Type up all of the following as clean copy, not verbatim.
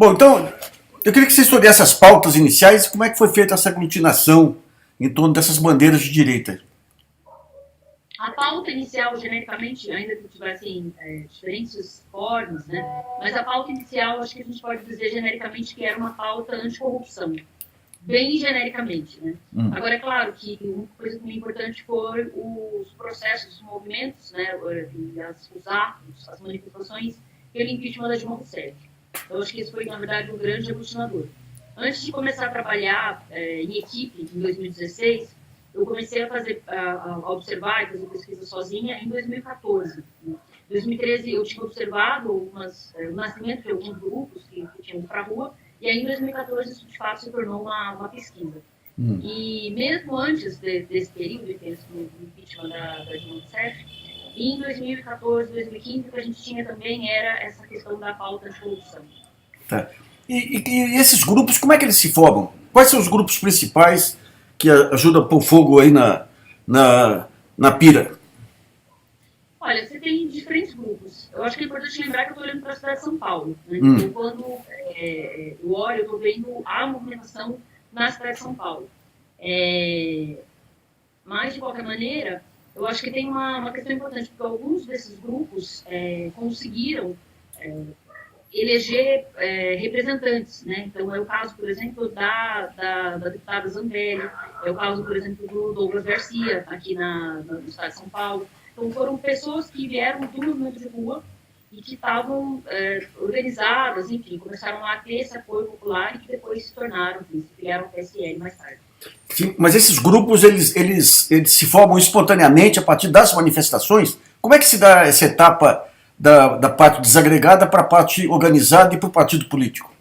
Bom, então, eu queria que você estudasse as pautas iniciais e como é que foi feita essa aglutinação em torno dessas bandeiras de direita. A pauta inicial, genericamente, ainda que tivessem diferentes formas, né? Mas a pauta inicial, acho que a gente pode dizer genericamente que era uma pauta anticorrupção, bem genericamente, né? Agora, é claro que uma coisa muito importante foi os processos, os movimentos, né? E os atos, as manifestações pelo impeachment da Dilma Rousseff. Então, acho que isso foi, na verdade, um grande aglutinador. Antes de começar a trabalhar em equipe, em 2016, eu comecei a fazer, a observar e fazer pesquisa sozinha em 2014. Em 2013, eu tinha observado o nascimento de alguns grupos que tinham ido para a rua, e aí em 2014 isso de fato se tornou uma pesquisa. E mesmo antes desse período, do impeachment da Dilma Rousseff, em 2014, 2015, o que a gente tinha também era essa questão da pauta de corrupção. Tá? E esses grupos, como é que eles se formam? Quais são os grupos principais que ajudam a pôr fogo aí na pira? Olha, você tem diferentes grupos. Eu acho que é importante lembrar que eu estou olhando para a cidade de São Paulo. Né? Então, quando eu olho, eu estou vendo a movimentação na cidade de São Paulo. Mas, de qualquer maneira, eu acho que tem uma questão importante, porque alguns desses grupos conseguiram eleger representantes. Né? Então, é o caso, por exemplo, da deputada Zambelli, é o caso, por exemplo, do Douglas Garcia, aqui no estado de São Paulo. Então, foram pessoas que vieram do movimento de rua e que estavam organizadas, enfim, começaram a ter esse apoio popular e que depois se tornaram, enfim, se criaram o PSL mais tarde. Sim, mas esses grupos, eles se formam espontaneamente a partir das manifestações? Como é que se dá essa etapa da parte desagregada para a parte organizada e para o partido político?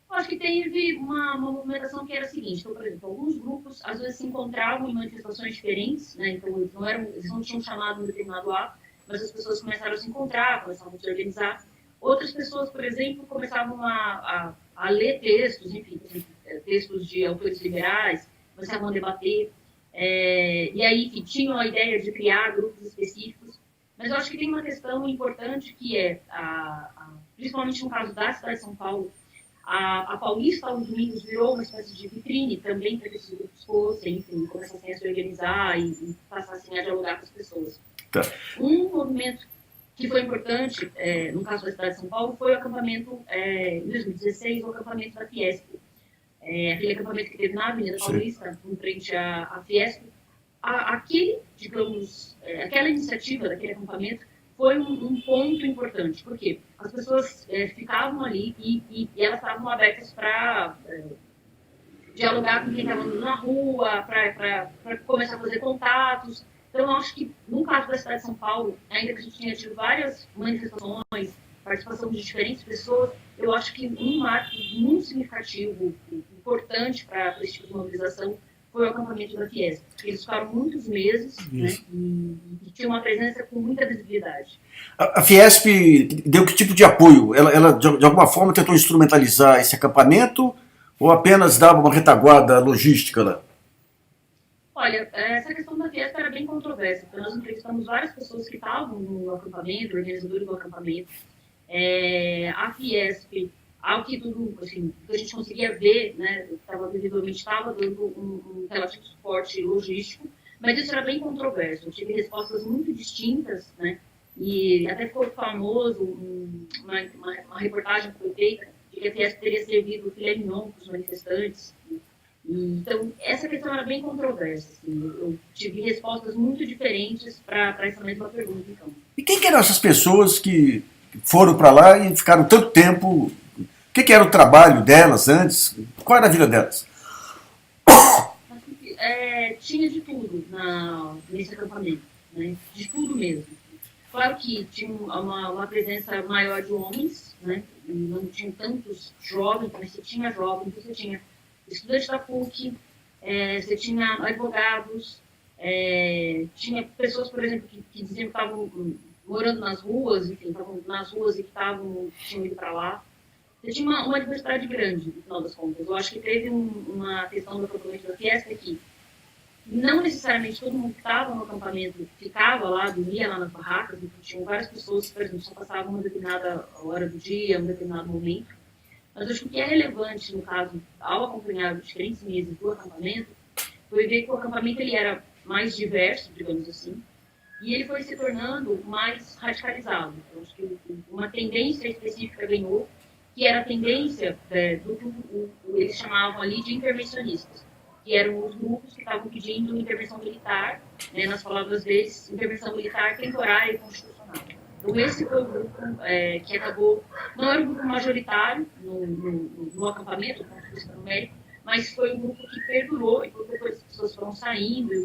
Eu acho que teve uma movimentação que era a seguinte, então, por exemplo, alguns grupos às vezes se encontravam em manifestações diferentes, né? Então eles não tinham chamado um determinado ato, mas as pessoas começaram a se encontrar, começavam a se organizar. Outras pessoas, por exemplo, começavam a ler textos, enfim, textos de autores liberais, começavam a debater, e aí, enfim, tinham a ideia de criar grupos específicos. Mas eu acho que tem uma questão importante que é, principalmente no caso da cidade de São Paulo, a Paulista, aos domingos, virou uma espécie de vitrine também para que esses grupos fossem, enfim, começassem a se organizar e passassem a dialogar com as pessoas. Tá. Um movimento que foi importante, no caso da cidade de São Paulo, foi o acampamento, em 2016, o acampamento da Fiesp. Aquele acampamento que teve na Avenida Paulista, em frente à Fiesp. Aquela iniciativa daquele acampamento foi um ponto importante, porque as pessoas ficavam ali e elas estavam abertas para dialogar com quem estava andando na rua, para começar a fazer contatos. Então, eu acho que, no caso da cidade de São Paulo, ainda que a gente tenha tido várias manifestações, participação de diferentes pessoas, eu acho que um marco muito significativo, importante para esse tipo de mobilização, foi o acampamento da Fiesp. Eles ficaram muitos meses, né, e tinham uma presença com muita visibilidade. A Fiesp deu que tipo de apoio? Ela de alguma forma, tentou instrumentalizar esse acampamento ou apenas dava uma retaguarda logística lá? Olha, essa questão da Fiesp era bem controversa, porque nós entrevistamos várias pessoas que estavam no acampamento, organizadores do acampamento. A Fiesp, ao que tudo, assim, que a gente conseguia ver, né, visivelmente estava dando um relativo suporte logístico, mas isso era bem controverso. Eu tive respostas muito distintas, né, e até ficou famoso uma reportagem que foi feita de que a Fiesp teria servido filé mignon para os manifestantes. Então, essa questão era bem controversa. Assim, eu tive respostas muito diferentes para essa mesma pergunta, então. E quem que eram essas pessoas que foram para lá e ficaram tanto tempo? O que era o trabalho delas antes? Qual era a vida delas? Tinha de tudo nesse acampamento, né? De tudo mesmo. Claro que tinha uma presença maior de homens, né? Não tinham tantos jovens, mas você tinha jovens, você tinha estudantes da PUC, você tinha advogados, tinha pessoas, por exemplo, que diziam que estavam morando nas ruas, enfim, estavam nas ruas e que tinham ido para lá. Você tinha uma diversidade grande, no final das contas. Eu acho que teve uma questão do acampamento da Fiesp que não necessariamente todo mundo que estava no acampamento ficava lá, dormia lá nas barracas, então tinham várias pessoas que, por exemplo, só passavam uma determinada hora do dia, um determinado momento. Mas acho que o que é relevante, no caso, ao acompanhar os diferentes meses do acampamento, foi ver que o acampamento ele era mais diverso, digamos assim, e ele foi se tornando mais radicalizado. Eu acho que uma tendência específica ganhou, que era a tendência do que eles chamavam ali de intervencionistas, que eram os grupos que estavam pedindo intervenção militar, né, nas palavras deles, intervenção militar temporária e constitucional. Então, esse foi o grupo que acabou, não era um grupo majoritário no acampamento, como se fosse numérico, mas foi um grupo que perdurou, e depois as pessoas foram saindo, e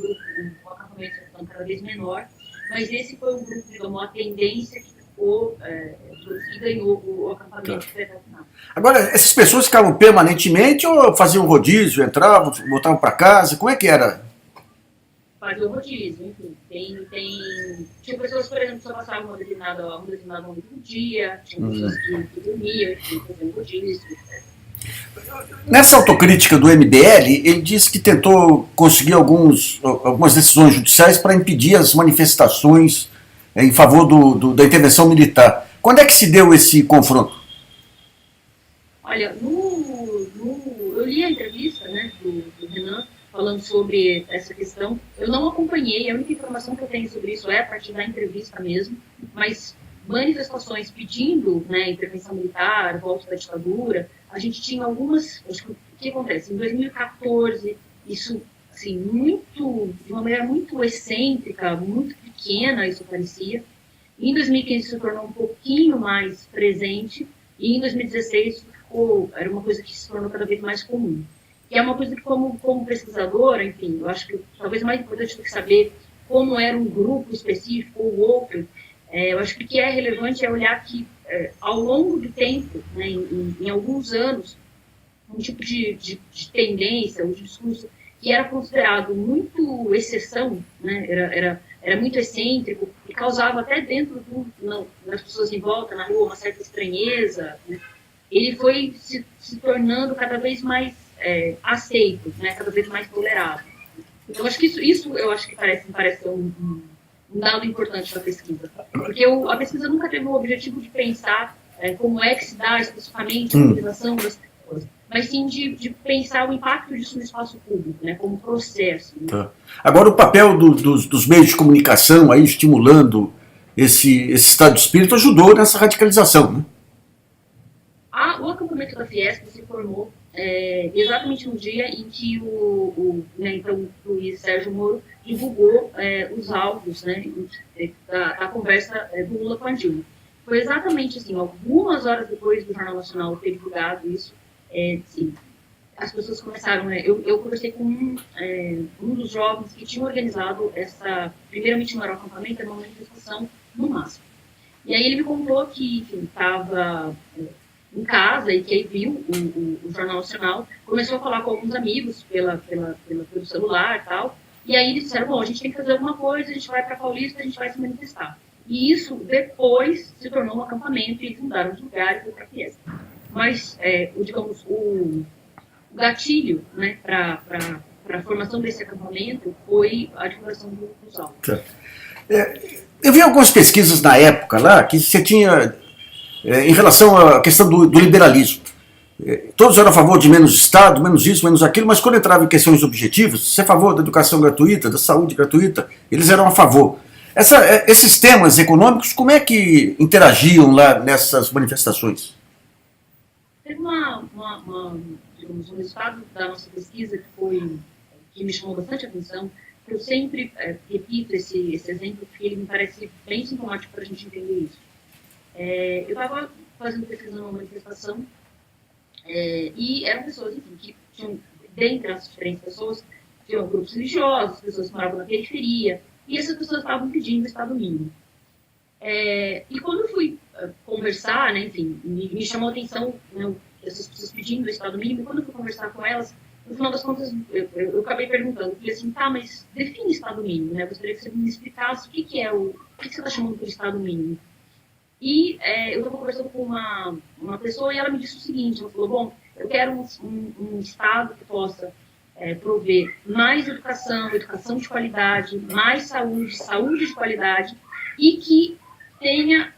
o acampamento foi ficando cada vez menor, mas esse foi um grupo, digamos, a tendência que ficou, que ganhou o acampamento até o final. Agora, essas pessoas ficavam permanentemente ou faziam rodízio, entravam, voltavam para casa? Como é que era? Fazer o rodízio, enfim. Tinha pessoas, por exemplo, que só passavam um determinado momento do dia, tinha pessoas que dormiam, enfim, faziam rodízio, etc. Nessa autocrítica do MBL, ele disse que tentou conseguir algumas decisões judiciais para impedir as manifestações em favor da intervenção militar. Quando é que se deu esse confronto? Olha, eu li a entrevista, né, do Renan falando sobre essa questão. Eu não acompanhei, a única informação que eu tenho sobre isso é a partir da entrevista mesmo, mas manifestações pedindo, né, intervenção militar, volta da ditadura, a gente tinha algumas. O que acontece? Em 2014, isso, assim, de uma maneira muito excêntrica, muito pequena, isso parecia. Em 2015, se tornou um pouquinho mais presente, e em 2016, era uma coisa que se tornou cada vez mais comum. Que é uma coisa que, como pesquisadora, enfim, eu acho que talvez mais importante do que saber como era um grupo específico ou outro, eu acho que o que é relevante é olhar que, ao longo do tempo, né, em alguns anos, um tipo de tendência, um discurso que era considerado muito exceção, né, era muito excêntrico e causava até dentro das pessoas em volta, na rua, uma certa estranheza, né, ele foi se tornando cada vez mais aceito, né, cada vez mais tolerado. Então, acho que isso eu acho que parece ser um dado importante da pesquisa. Porque a pesquisa nunca teve o objetivo de pensar como é que se dá especificamente a mobilização das pessoas, mas sim de pensar o impacto disso no espaço público, né, como processo. Né? Tá. Agora, o papel dos meios de comunicação aí estimulando esse estado de espírito ajudou nessa radicalização, né? O acampamento da Fiesp se formou exatamente no dia em que então, o Luiz Sérgio Moro divulgou os áudios, né, da conversa do Lula com a Dilma. Foi exatamente assim, algumas horas depois do Jornal Nacional ter divulgado isso, assim, as pessoas começaram, né, eu conversei com um dos jovens que tinha organizado primeiramente não era um acampamento, era uma manifestação no MASP. E aí ele me contou que estava em casa e que aí viu o Jornal Nacional, começou a falar com alguns amigos pelo celular e tal, e aí eles disseram, bom, a gente tem que fazer alguma coisa, a gente vai para Paulista, a gente vai se manifestar. E isso depois se tornou um acampamento e eles mudaram de lugar e foi para Fiesp. Mas, digamos, o gatilho, né, para a formação desse acampamento foi a divulgação dos áudios. Eu vi algumas pesquisas na época lá que você tinha, em relação à questão do liberalismo. Todos eram a favor de menos Estado, menos isso, menos aquilo, mas quando entrava em questões objetivas, você é a favor da educação gratuita, da saúde gratuita, eles eram a favor. Esses temas econômicos, como é que interagiam lá nessas manifestações? Teve digamos, um resultado da nossa pesquisa que me chamou bastante atenção. Eu sempre repito esse exemplo porque ele me parece bem sintomático para a gente entender isso. Eu estava fazendo pesquisa numa manifestação e eram pessoas, enfim, que tinham, dentre as diferentes pessoas, tinham grupos religiosos, pessoas que moravam na periferia, e essas pessoas estavam pedindo o Estado mínimo. E quando eu fui conversar, né, enfim, me chamou a atenção, né, essas pessoas pedindo o Estado mínimo, e quando eu fui conversar com elas, no final das contas, eu acabei perguntando, falei assim, tá, mas define Estado mínimo, né? Eu gostaria que você me explicasse o que você está chamando de Estado mínimo. E eu estava conversando com uma pessoa e ela me disse o seguinte, ela falou, bom, eu quero um Estado que possa prover mais educação de qualidade, mais saúde de qualidade, e que tenha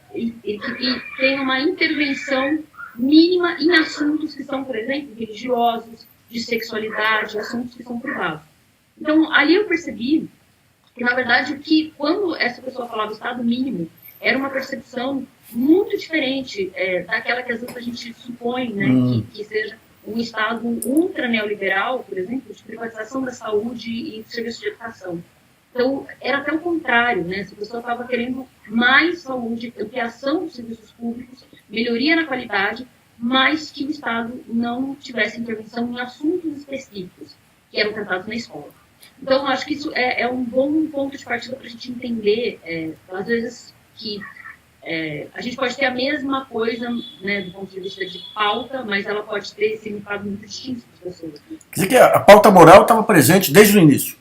uma intervenção mínima em assuntos que são, por exemplo, religiosos, de sexualidade, assuntos que são privados. Então, ali eu percebi que, na verdade, que quando essa pessoa falava Estado mínimo, era uma percepção muito diferente daquela que às vezes a gente supõe, né, que seja um Estado ultra neoliberal, por exemplo, de privatização da saúde e de serviço de educação. Então, era até o contrário, né? Essa pessoa estava querendo mais saúde, ampliação dos serviços públicos, melhoria na qualidade, mas que o Estado não tivesse intervenção em assuntos específicos que eram tratados na escola. Então, acho que isso é um bom ponto de partida para a gente entender, às vezes, que a gente pode ter a mesma coisa, né, do ponto de vista de pauta, mas ela pode ter significado muito distinto para as pessoas. Quer dizer que a pauta moral estava presente desde o início.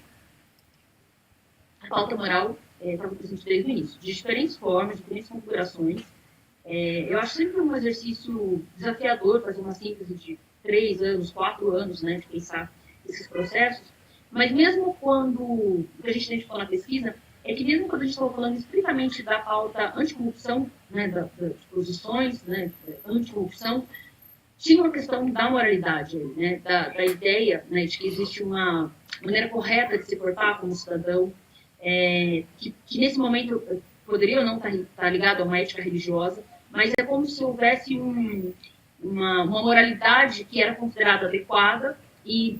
A pauta moral estava presente desde o início, de diferentes formas, de diferentes configurações. Eu acho sempre um exercício desafiador fazer uma síntese de 3 anos, 4 anos, né, de pensar esses processos, mas mesmo quando, o que a gente identificou na pesquisa, é que mesmo quando a gente estava falando estritamente da pauta anticorrupção, né, das posições, né, anticorrupção, tinha uma questão da moralidade, né, da ideia, né, de que existe uma maneira correta de se portar como cidadão, que nesse momento poderia ou não estar ligado a uma ética religiosa, mas é como se houvesse uma moralidade que era considerada adequada e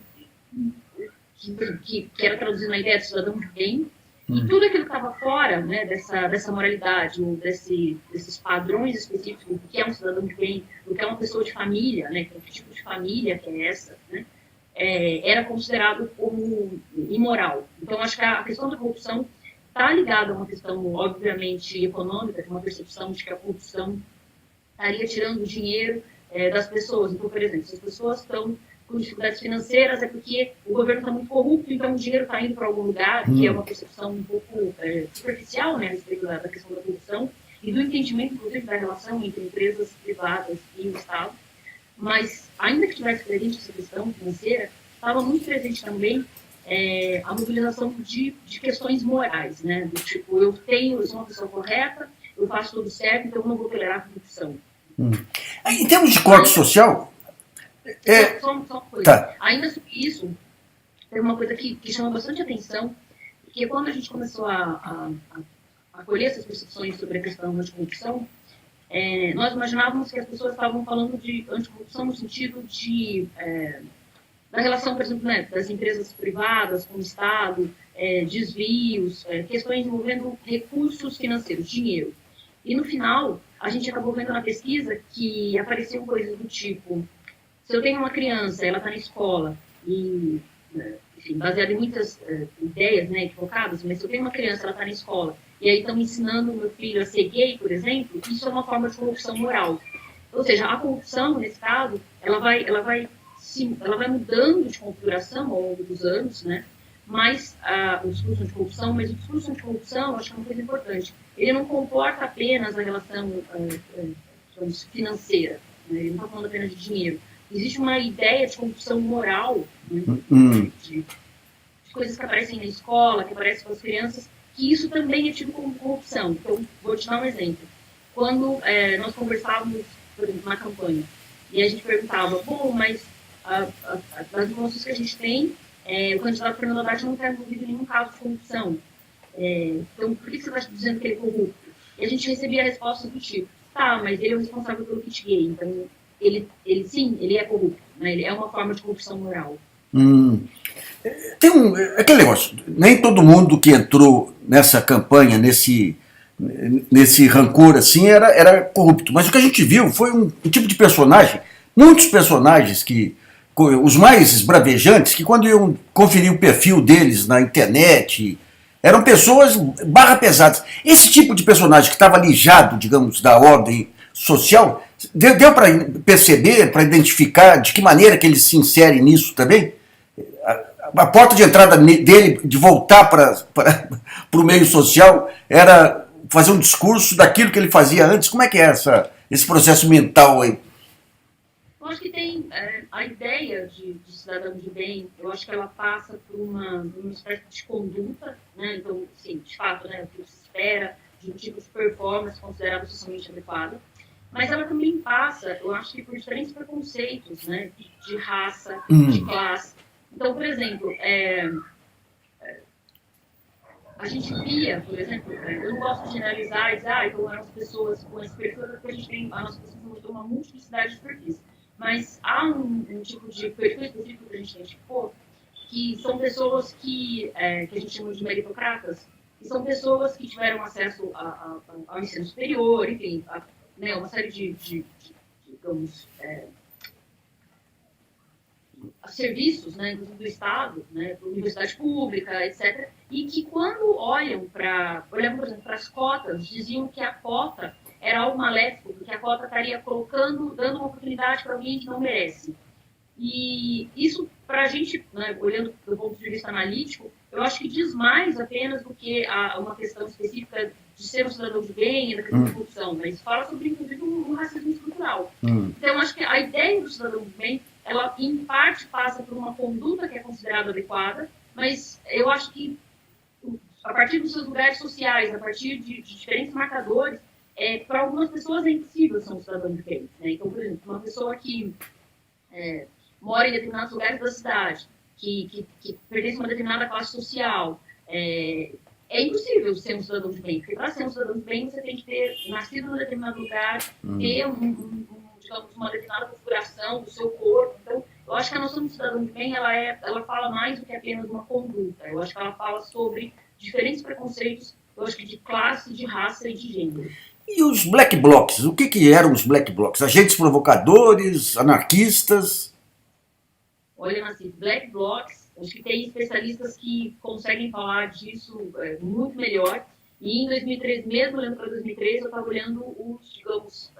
que era traduzida na ideia de cidadão de bem, e tudo aquilo que estava fora, né, dessa moralidade, ou desses padrões específicos do que é um cidadão de bem, do que é uma pessoa de família, né, que tipo de família que é essa, né, era considerado como imoral. Então, acho que a questão da corrupção está ligada a uma questão, obviamente, econômica, que é uma percepção de que a corrupção estaria tirando dinheiro das pessoas. Então, por exemplo, se as pessoas estão com dificuldades financeiras, é porque o governo está muito corrupto, então o dinheiro está indo para algum lugar, que é uma percepção um pouco superficial, né, a respeito da questão da corrupção e do entendimento, inclusive, da relação entre empresas privadas e o Estado. Mas, ainda que tivesse presente essa questão financeira, estava muito presente também a mobilização de questões morais, né, do tipo, eu sou uma pessoa correta, eu faço tudo certo, então eu não vou tolerar a corrupção. Em termos de corte social... Só uma coisa. Tá. Ainda sobre isso, tem uma coisa que chama bastante atenção, porque quando a gente começou a colher essas percepções sobre a questão da anticorrupção, nós imaginávamos que as pessoas estavam falando de anticorrupção no sentido da relação, por exemplo, né, das empresas privadas com o Estado, desvios, questões envolvendo recursos financeiros, dinheiro. E no final, a gente acabou vendo na pesquisa que apareciam coisas do tipo: se eu tenho uma criança, ela está na escola, e, enfim, baseado em muitas ideias, né, equivocadas, mas se eu tenho uma criança, ela está na escola, e aí estão ensinando o meu filho a ser gay, por exemplo, isso é uma forma de corrupção moral. Ou seja, a corrupção, nesse caso, ela vai mudando de configuração ao longo dos anos, né, mas o discurso anticorrupção, mas o discurso anticorrupção, acho que é uma coisa importante, ele não comporta apenas a relação financeira, né, ele não está falando apenas de dinheiro. Existe uma ideia de corrupção moral, né, de coisas que aparecem na escola, que aparecem com as crianças, que isso também é tido como corrupção. Então, vou te dar um exemplo. Quando nós conversávamos, por exemplo, na campanha, e a gente perguntava, bom, mas das informações que a gente tem, o candidato Fernando Haddad não está envolvido em nenhum caso de corrupção. Então, por que você está dizendo que ele é corrupto? E a gente recebia respostas do tipo: tá, mas ele é o responsável pelo kit gay, então ele sim, ele é corrupto, né? Ele é uma forma de corrupção moral. Tem aquele negócio, nem todo mundo que entrou nessa campanha, nesse rancor assim, era corrupto, mas o que a gente viu foi um tipo de personagem, muitos personagens os mais esbravejantes, que quando iam conferir o perfil deles na internet, eram pessoas barra pesadas. Esse tipo de personagem que estava alijado, digamos, da ordem social, deu para perceber, para identificar de que maneira que ele se insere nisso também? A porta de entrada dele, de voltar para o meio social, era fazer um discurso daquilo que ele fazia antes. Como é que é esse processo mental aí? Eu acho que tem a ideia de cidadão de bem, eu acho que ela passa por uma espécie de conduta, né? Então, sim, de fato, né, o que se espera, de um tipo de performance considerado socialmente adequado. mas ela também passa, eu acho que por diferentes preconceitos, né, de raça, de Hum. classe. Então, por exemplo, a gente via, por exemplo, eu não gosto de generalizar e dizer, então eram as pessoas com esse perfil, porque a gente tem, a nossa pesquisa mostrou uma multiplicidade de perfis. Mas há um tipo de perfil específico que a gente identificou, que são pessoas que a gente chama de meritocratas, que são pessoas que tiveram acesso ao ensino superior, enfim, né, uma série de digamos, serviços, né, do Estado, né, universidade pública, etc., e que quando olham, por exemplo, para as cotas, diziam que a cota era algo maléfico, porque a cota estaria dando uma oportunidade para alguém que não merece. E isso, para a gente, né, olhando do ponto de vista analítico, eu acho que diz mais apenas do que uma questão específica de ser um cidadão de bem e da questão da corrupção, mas isso fala sobre, inclusive, um racismo estrutural. Então, eu acho que a ideia do cidadão de bem, ela, em parte, passa por uma conduta que é considerada adequada, mas eu acho que, a partir dos seus lugares sociais, a partir de diferentes marcadores, para algumas pessoas é impossível ser um cidadão de bem. Né? Então, por exemplo, uma pessoa que mora em determinados lugares da cidade, que pertence a uma determinada classe social, é impossível ser um cidadão de bem, porque para ser um cidadão de bem você tem que ter nascido em um determinado lugar, ter digamos, uma determinada configuração do seu corpo. Então, eu acho que a noção de cidadão de bem, ela fala mais do que apenas uma conduta. Eu acho que ela fala sobre diferentes preconceitos, eu acho que de classe, de raça e de gênero. E os black blocs? O que eram os black blocs? Agentes provocadores, anarquistas? Olha, Nassim, black blocs, acho que tem especialistas que conseguem falar disso muito melhor. E em 2013, mesmo olhando para 2013, eu estava olhando digamos,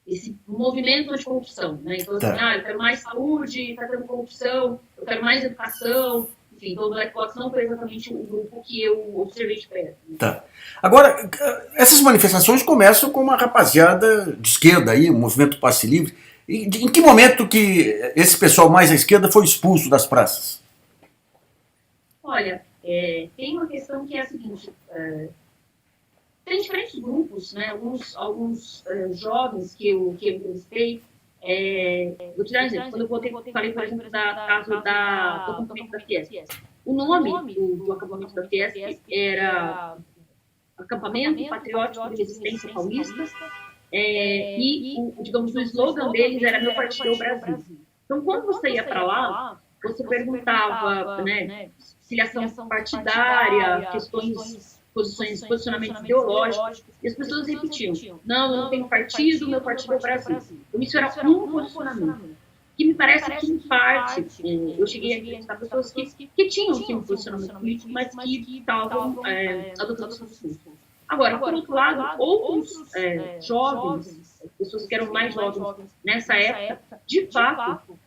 esse movimento anticorrupção. Né? Então, assim, eu quero mais saúde, está tendo corrupção, eu quero mais educação. Enfim, então o Black Blocs não foi exatamente o grupo que eu observei de perto. Né? Tá. Agora, essas manifestações começam com uma rapaziada de esquerda aí, o movimento Passe Livre. Em que momento que esse pessoal mais à esquerda foi expulso das praças? Olha, tem uma questão que é a seguinte, tem diferentes grupos, né? Alguns jovens que eu entrevistei, vou te dar um exemplo, quando eu falei, por exemplo, do acampamento da Fiesp. O nome do acampamento da Fiesp era Acampamento Patriótico de Resistência Paulista, digamos, o slogan deles era Meu Partido é o Brasil. Então, quando você ia para lá, você perguntava, né, filiação partidária, posicionamentos ideológicos, e as pessoas repetiam, não, eu não tenho partido, meu partido é o Brasil. Então, isso era um posicionamento. Que me parece que, em parte, eu cheguei a entrevistar pessoas que tinham sim, um posicionamento político, mas que estavam adotando seus discursos. Agora, por outro lado, outros jovens, pessoas que eram mais jovens nessa época, de fato,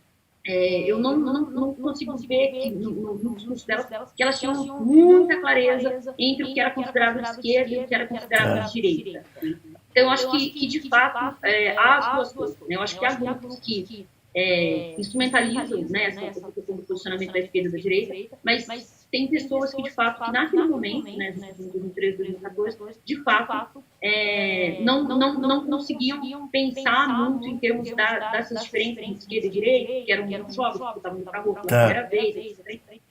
eu não consigo ver que, no discurso delas que elas tinham muita clareza entre o que era considerado de esquerda e o que era considerado de direita. Então, eu acho que de fato, há as duas coisas. Né? Eu acho que há grupos que instrumentalizam, né, essa questão do posicionamento da esquerda e da direita, mas tem pessoas que, de fato, que naquele momento, né, de 2013, 2014, de fato, não conseguiam pensar muito em termos dessas diferenças de esquerda e direita, que eram muito jovens, que estavam indo para a rua pela primeira vez, etc.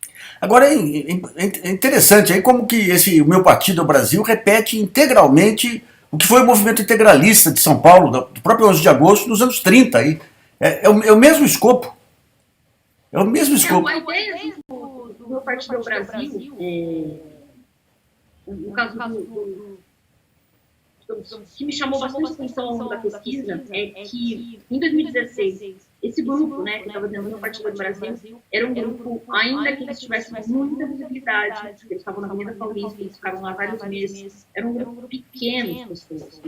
Agora, é interessante aí como que o Meu Partido é o Brasil repete integralmente o que foi o movimento integralista de São Paulo, do próprio 11 de agosto, dos anos 30 aí. É o mesmo escopo. É o mesmo escopo. A ideia do Meu Partido é o Brasil, no caso que me chamou bastante atenção ao longo da pesquisa é que, em 2016, esse grupo, né, que estava dentro do Meu Partido do Brasil, era um grupo, ainda que eles tivessem muita visibilidade, eles estavam na Avenida Paulista, eles ficavam lá vários meses, era um grupo pequeno de pessoas,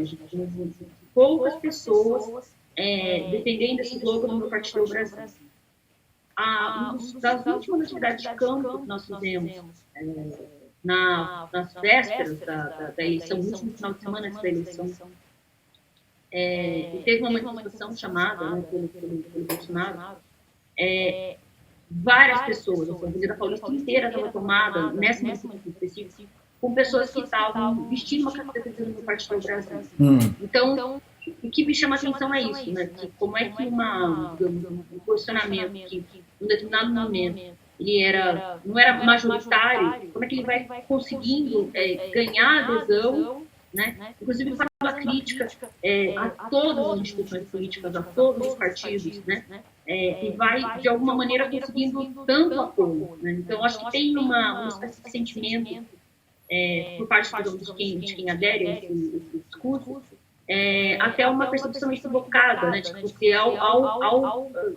poucas pessoas defendendo esse slogan do Meu Partido do Brasil. Das últimas atividades de campo que nós fizemos nas vésperas da eleição, no último final de semana antes da eleição, teve uma manifestação chamada, né, pelo Bolsonaro, várias pessoas, a Avenida Paulista inteira estava tomada, nessa manifestação específica, com pessoas que estavam vestindo uma camiseta dizendo Meu Partido do Brasil. Então, que me chama a atenção é isso, né? Que como é que um posicionamento que, em um determinado momento, não era majoritário, como é que ele vai conseguindo ganhar adesão, né? Inclusive faz uma crítica a todas as instituições políticas, a todos os partidos, né? E vai, de alguma maneira, conseguindo tanto apoio. Né? Então, acho que tem uma espécie de sentimento por parte de quem adere a esse discurso, até uma percepção equivocada, né? De que você,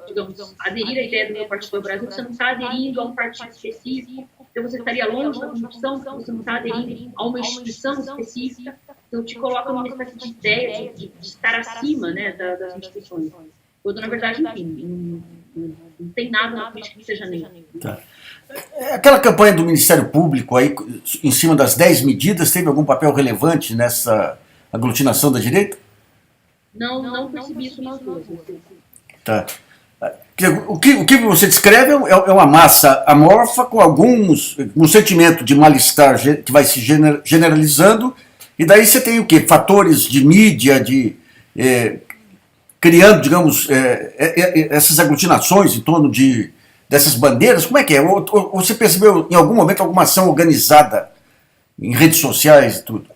digamos, aderir à ideia do meu partido do Brasil, você não está aderindo a um partido específico, então você estaria longe da corrupção, porque você não está aderindo a uma instituição específica, então te coloca numa espécie de ideia de estar acima, né, das instituições. Quando, na verdade, enfim, não tem nada na política que seja neutro. Tá. Aquela campanha do Ministério Público, aí, em cima das 10 medidas, teve algum papel relevante nessa aglutinação da direita? Não percebi isso nas duas. Tá. O que você descreve é uma massa amorfa com um sentimento de mal-estar que vai se generalizando, e daí você tem o quê? Fatores de mídia, criando, digamos, essas aglutinações em torno dessas bandeiras. Como é que é? Ou você percebeu em algum momento alguma ação organizada em redes sociais e tudo?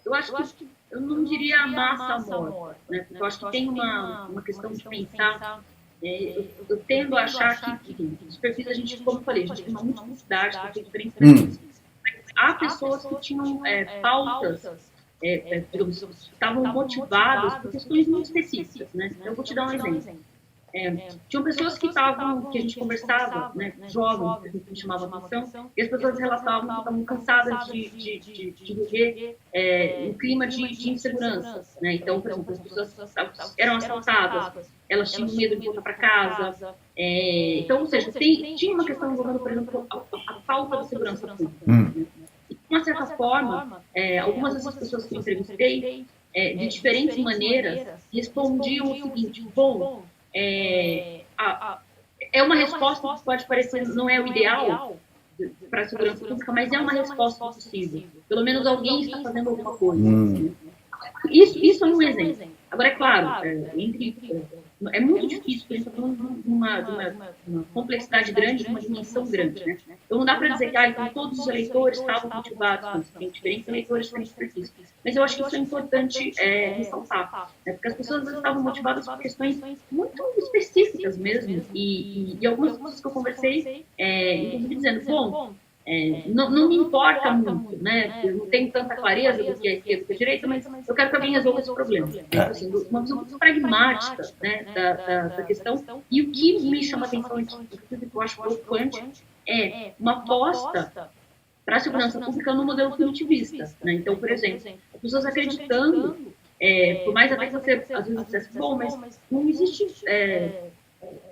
Eu acho que eu não diria a massa morta, né? Porque eu acho que tem uma questão de pensar. Eu tendo a achar que os perfis, a gente, como eu falei, a gente tem uma multiplicidade, tem diferentes perfis. Há pessoas que tinham pautas, digamos, estavam motivadas por questões muito específicas, né? Eu vou te dar um exemplo. Tinham pessoas que a gente conversava, né, jovens, que a gente chamava atenção, e as pessoas relatavam que estavam cansadas de viver um clima de insegurança, né? Então, por exemplo, as pessoas eram assaltadas, elas tinham medo de voltar para casa. Então, ou seja, tinha uma questão envolvendo, por exemplo, a falta de segurança pública. E, de uma certa forma, algumas dessas pessoas que eu entrevistei, de diferentes maneiras, respondiam o seguinte: bom, é uma resposta que pode parecer não é o ideal para a segurança pública, mas é uma resposta possível. Pelo menos alguém está fazendo alguma coisa. Isso é um exemplo. Agora, é claro, é muito difícil, porque a gente está falando de uma complexidade grande, de uma dimensão grande. Né? Então, não dá para dizer que então, todos os eleitores estavam motivados, tem diferentes eleitores, diferentes perfis. Mas eu acho que isso é importante ressaltar, né? Porque as pessoas estavam motivadas por questões muito específicas mesmo, e algumas pessoas que eu conversei, inclusive dizendo, bom, não me importa muito, né? Eu não tenho tanta clareza do que é esquerda e do que é direita, mas eu quero que alguém resolva esse problema. Então, assim, uma visão muito pragmática, né, da questão. E o que me chama a atenção, inclusive, que eu acho preocupante, é uma aposta para a segurança pública no modelo punitivista. Né? Então, por exemplo, as pessoas acreditando, por mais até que você às vezes dissesse, bom, mas não existe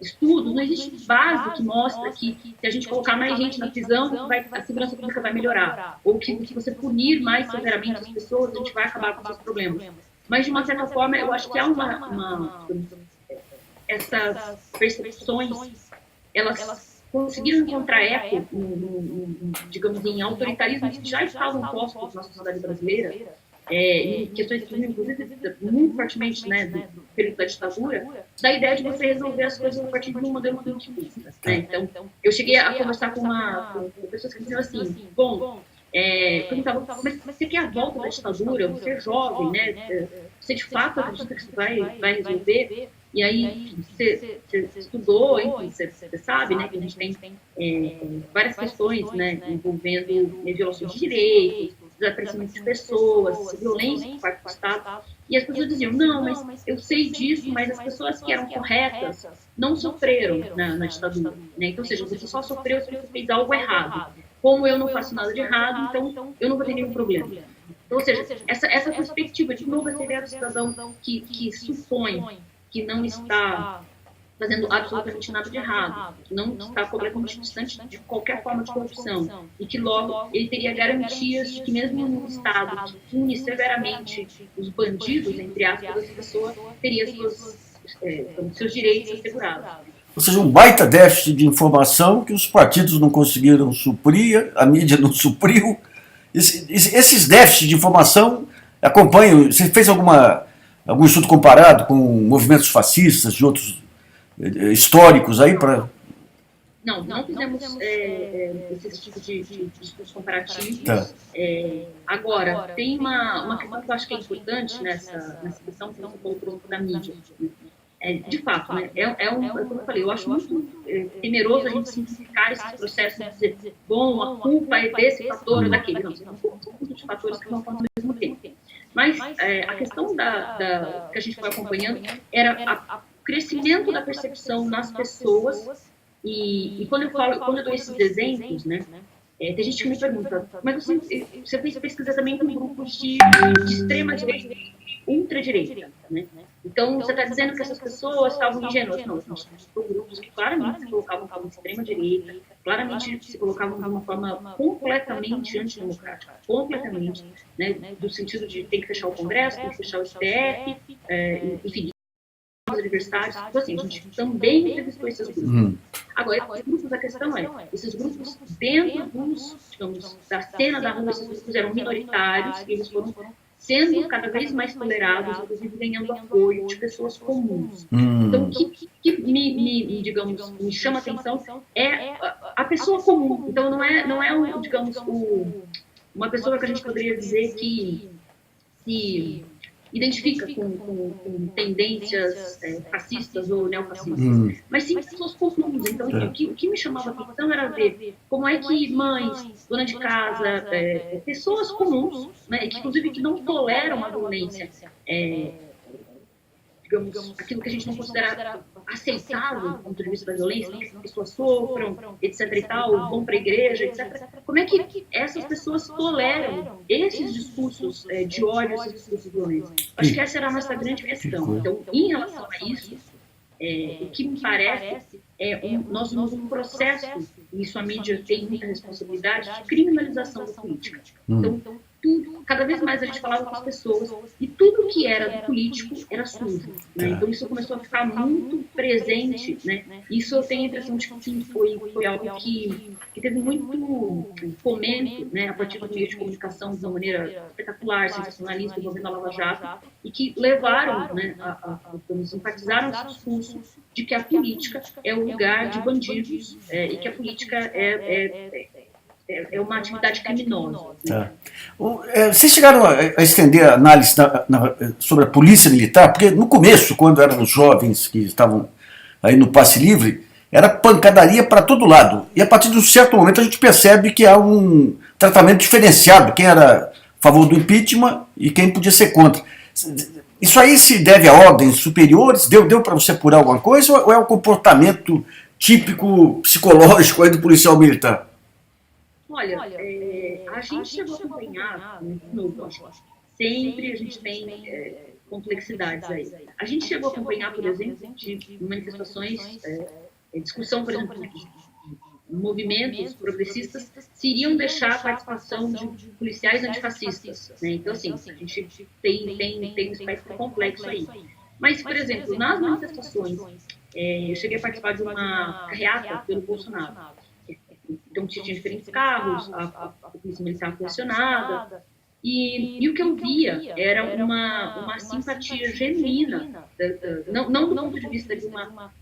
estudos, não existe base que mostra que se a gente colocar mais gente na prisão, a segurança pública vai melhorar. Ou que se você punir mais severamente as pessoas, a gente vai acabar com os problemas. Mas, de uma certa forma, eu acho que há essas percepções, elas conseguiram encontrar eco, digamos, em autoritarismos que já estavam postos na sociedade brasileira, em questões que, inclusive, muito fortemente, né, do período da ditadura, da ideia de você resolver as coisas a partir de um modelo punitivista. Né? Então, eu cheguei a conversar com pessoas que diziam assim, bom, perguntavam, mas você quer a volta da ditadura? Você é jovem, né? Você de fato acredita que isso vai resolver? E aí, você estudou, enfim, você sabe, né, que a gente tem várias questões, né, envolvendo violações de direitos, desaparecimento de pessoas, violência por parte do Estado. E as pessoas diziam, não, mas eu sei disso, mas as pessoas que eram corretas não sofreram na ditadura. Né? Então, ou seja, você só sofreu se você fez algo errado. Como eu não faço nada de errado, então eu não vou ter nenhum problema. Então, ou seja, essa perspectiva, de novo, essa ideia do cidadão que supõe que não está fazendo absolutamente nada de errado, que não está completamente distante de qualquer forma de corrupção, e que logo ele teria garantias de que mesmo em um Estado que pune severamente os bandidos, entre aspas, essa pessoa teria seus direitos assegurados. Ou seja, um baita déficit de informação que os partidos não conseguiram suprir, a mídia não supriu. Esses déficits de informação acompanham. Você fez alguma algum estudo comparado com movimentos fascistas e outros históricos aí para... Não fizemos esse tipo de discurso comparativo. Tá. Agora, tem uma questão que eu acho que é importante nessa questão que você colocou da mídia. De fato, né, como eu falei, eu acho muito temeroso a gente simplificar esse processo de dizer, bom, a culpa é desse fator ou daquele. Não, são conjunto de fatores que vão acontecer ao mesmo tempo. Mas a questão que a gente foi acompanhando era o crescimento da percepção nas pessoas. E quando eu dou esses exemplos, né, tem gente que me pergunta, mas você fez pesquisa também com grupos de extrema direita, ultradireita, né? Então, você está dizendo que essas pessoas estavam ingênuas. Não, a gente tem grupos que claramente se colocavam como extrema direita, claramente se colocavam de uma forma completamente antidemocrática, completamente, né, do sentido de tem que fechar o Congresso, tem que fechar o STF, enfim, os universitários. Então, assim, a gente também entrevistou esses grupos. Agora, esses grupos, a questão esses grupos dentro digamos, da cena da rua, esses grupos eram minoritários e eles foram sendo cada vez mais tolerados, inclusive ganhando apoio de pessoas comuns. Então, o que me chama a atenção é a pessoa comum. Então, não é uma pessoa que a gente poderia dizer que se identifica com tendências fascistas ou neofascistas, mas sim pessoas comuns. Então, o que me chamava a atenção era ver como é que mães, dona de casa, pessoas comuns, né, que inclusive que não toleram a violência, digamos, aquilo que a gente não considera aceitável do ponto de vista da violência, que as pessoas sofram, etc e tal, vão para a igreja, etc. Como é que essas pessoas toleram esses discursos de ódio, esses discursos violentos? Acho que essa era a nossa grande questão. Então, em relação a isso, o que me parece nós vimos um processo, e isso a mídia tem muita responsabilidade, de criminalização da política. Então, cada vez mais a gente falava com as pessoas e tudo que era do político era sujo, né? Então isso começou a ficar muito presente, né? Isso eu tenho a impressão de que foi algo que teve muito fomento, né, a partir dos meios de comunicação de uma maneira espetacular, sensacionalista, envolvendo a Lava Jato, e que levaram, né, enfatizaram esse discurso de que a política é o lugar de bandidos e que a política é uma atividade criminosa. Né? Vocês chegaram a estender a análise sobre a polícia militar? Porque no começo, quando éramos jovens que estavam aí no passe livre, era pancadaria para todo lado. E a partir de um certo momento a gente percebe que há um tratamento diferenciado, quem era a favor do impeachment e quem podia ser contra. Isso aí se deve a ordens superiores? Deu para você apurar alguma coisa ou é o comportamento típico psicológico aí do policial militar? Olha, a gente chegou a acompanhar, sempre a gente tem complexidades aí. A gente chegou a acompanhar, por exemplo, de manifestações, discussão, por exemplo, de movimentos progressistas se iriam deixar a participação de policiais antifascistas. Né? Então, assim, a gente tem um espectro complexo aí. Mas, por exemplo, nas manifestações, eu cheguei a participar de uma carreata pelo Bolsonaro. Então, tinha diferentes carros, a polícia militar foi acionada, e o que eu via era uma simpatia genuína, não do ponto de vista de uma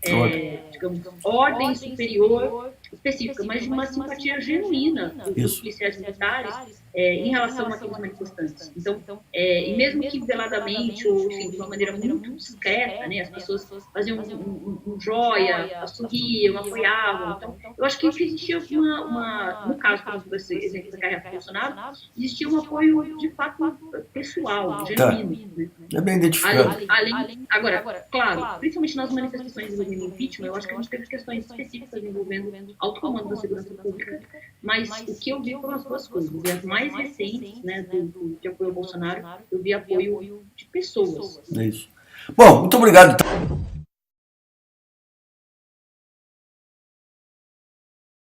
digamos, ordem superior específica, mas de uma simpatia genuína dos policiais militares em relação àqueles manifestantes. Então, e mesmo que veladamente ou enfim, de uma maneira muito discreta, né, as pessoas faziam um joia, sorriam, apoiavam. Então, eu acho que existia no caso, por exemplo, desse exemplo da carreira do Bolsonaro, existia um apoio de fato pessoal, genuíno. Né? É bem identificado. Agora, claro, principalmente nas manifestações envolvendo impeachment, eu acho que a gente teve questões específicas envolvendo alto comando da segurança pública, mas o que eu vi foram as duas coisas. E as mais recentes, né, de apoio ao Bolsonaro, eu vi apoio de pessoas. É isso. Bom, muito obrigado.